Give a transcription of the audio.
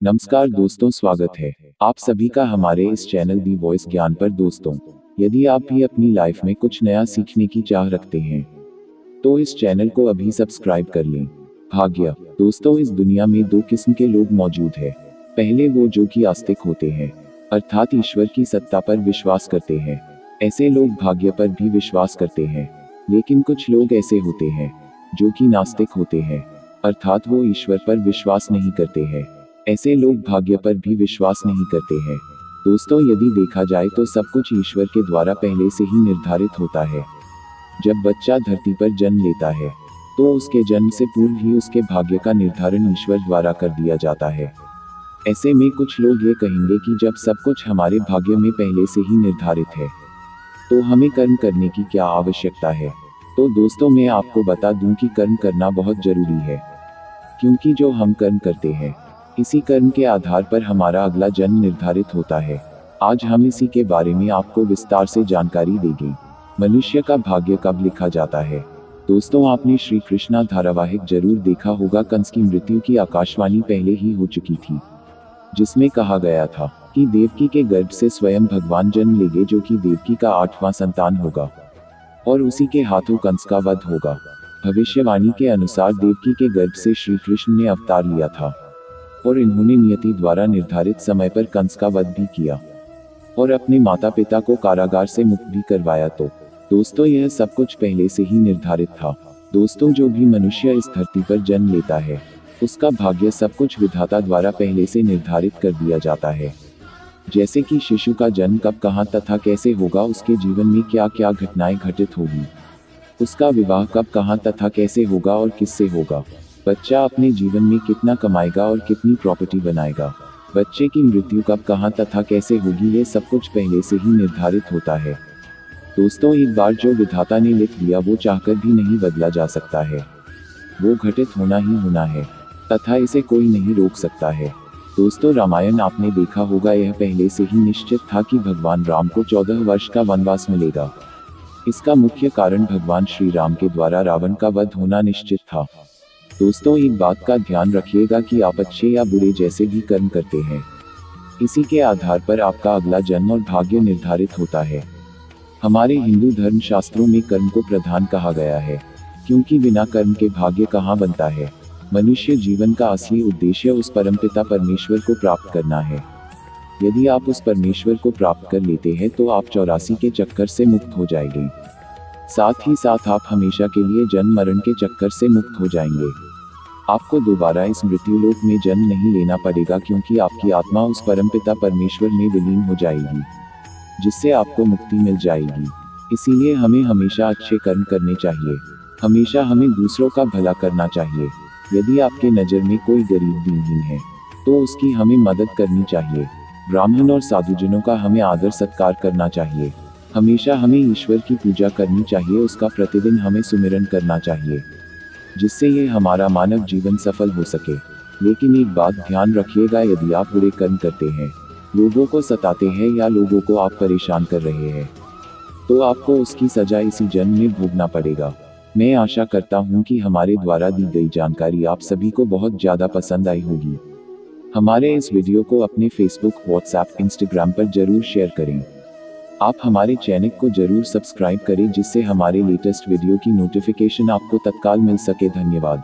नमस्कार दोस्तों, स्वागत है आप सभी का हमारे इस चैनल दी वॉइस ज्ञान पर। दोस्तों, यदि आप भी अपनी लाइफ में कुछ नया सीखने की चाह रखते हैं तो इस चैनल को अभी सब्सक्राइब कर लें। भाग्य। दोस्तों, इस दुनिया में दो किस्म के लोग मौजूद हैं। पहले वो जो कि आस्तिक होते हैं, अर्थात ईश्वर की सत्ता पर विश्वास करते हैं। ऐसे लोग भाग्य पर भी विश्वास करते हैं। लेकिन कुछ लोग ऐसे होते हैं जो कि नास्तिक होते हैं, अर्थात वो ईश्वर पर विश्वास नहीं करते हैं। ऐसे लोग भाग्य पर भी विश्वास नहीं करते हैं। दोस्तों, यदि देखा जाए तो सब कुछ ईश्वर के द्वारा पहले से ही निर्धारित होता है। जब बच्चा धरती पर जन्म लेता है तो उसके जन्म से पूर्व ही उसके भाग्य का निर्धारण ईश्वर द्वारा कर दिया जाता है। ऐसे में कुछ लोग ये कहेंगे कि जब सब कुछ हमारे भाग्य में पहले से ही निर्धारित है तो हमें कर्म करने की क्या आवश्यकता है। तो दोस्तों, मैं आपको बता दूं कि कर्म करना बहुत जरूरी है, क्योंकि जो हम कर्म करते हैं इसी कर्म के आधार पर हमारा अगला जन्म निर्धारित होता है। आज हम इसी के बारे में आपको विस्तार से जानकारी देंगे। मनुष्य का भाग्य कब लिखा जाता है। दोस्तों, आपने श्री कृष्णा धारावाहिक जरूर देखा होगा। कंस की मृत्यु की आकाशवाणी पहले ही हो चुकी थी, जिसमें कहा गया था कि देवकी के गर्भ से स्वयं भगवान जन्म लेंगे, जो कि देवकी का 8वां संतान होगा और उसी के हाथों कंस का वध होगा। भविष्यवाणी के अनुसार देवकी के गर्भ से श्री कृष्ण ने अवतार लिया था और इन्होंने नियति द्वारा निर्धारित समय पर कंस का वध भी किया और अपने माता पिता को कारागार से मुक्त भी करवाया। तो दोस्तों, यह सब कुछ पहले से ही निर्धारित था। दोस्तों, जो भी मनुष्य इस धरती पर जन्म लेता है उसका भाग्य सब कुछ विधाता द्वारा पहले से निर्धारित कर दिया जाता है। जैसे कि शिशु का जन्म कब, कहाँ तथा कैसे होगा, उसके जीवन में क्या क्या घटनाएं घटित होगी, उसका विवाह कब, कहाँ तथा कैसे होगा और किससे होगा, बच्चा अपने जीवन में कितना कमाएगा और कितनी प्रॉपर्टी बनाएगा, बच्चे की मृत्यु कब, कहाँ तथा कैसे होगी, ये सब कुछ पहले से ही निर्धारित होता है। दोस्तों, एक बार जो विधाता ने लिख दिया वो चाहकर भी नहीं बदला जा सकता है। वो घटित होना ही होना है तथा इसे कोई नहीं रोक सकता है। दोस्तों, रामायण आपने देखा होगा। यह पहले से ही निश्चित था कि भगवान राम को 14 वर्ष का वनवास मिलेगा। इसका मुख्य कारण भगवान श्री राम के द्वारा रावण का वध होना निश्चित था। दोस्तों, एक बात का ध्यान रखिएगा कि आप अच्छे या बुरे जैसे भी कर्म करते हैं, इसी के आधार पर आपका अगला जन्म और भाग्य निर्धारित होता है। हमारे हिंदू धर्म शास्त्रों में कर्म को प्रधान कहा गया है, क्योंकि बिना कर्म के भाग्य कहाँ बनता है। मनुष्य जीवन का असली उद्देश्य उस परमपिता परमेश्वर को प्राप्त करना है। यदि आप उस परमेश्वर को प्राप्त कर लेते हैं तो आप 84 के चक्कर से मुक्त हो जाएंगे। साथ ही साथ आप हमेशा के लिए जन्म मरण के चक्कर से मुक्त हो जाएंगे। आपको दोबारा इस मृत्युलोक में जन्म नहीं लेना पड़ेगा, क्योंकि आपकी आत्मा उस परमपिता परमेश्वर में विलीन हो जाएगी, जिससे आपको मुक्ति मिल जाएगी। इसीलिए हमें हमेशा अच्छे कर्म करने चाहिए। हमेशा हमें दूसरों का भला करना चाहिए। यदि आपके नज़र में कोई गरीब दीनहीन है तो उसकी हमें मदद करनी चाहिए। ब्राह्मण और साधुजनों का हमें आदर सत्कार करना चाहिए। हमेशा हमें ईश्वर की पूजा करनी चाहिए। उसका प्रतिदिन हमें सुमिरन करना चाहिए, जिससे ये हमारा मानव जीवन सफल हो सके। लेकिन एक बात ध्यान रखिएगा, यदि आप बुरे कर्म करते हैं, लोगों को सताते हैं या लोगों को आप परेशान कर रहे हैं, तो आपको उसकी सजा इसी जन्म में भोगना पड़ेगा। मैं आशा करता हूँ कि हमारे द्वारा दी गई जानकारी आप सभी को बहुत ज़्यादा पसंद आई होगी। हमारे इस वीडियो को अपने फेसबुक, व्हाट्सएप, इंस्टाग्राम पर जरूर शेयर करें। आप हमारे चैनल को जरूर सब्सक्राइब करें, जिससे हमारे लेटेस्ट वीडियो की नोटिफिकेशन आपको तत्काल मिल सके। धन्यवाद।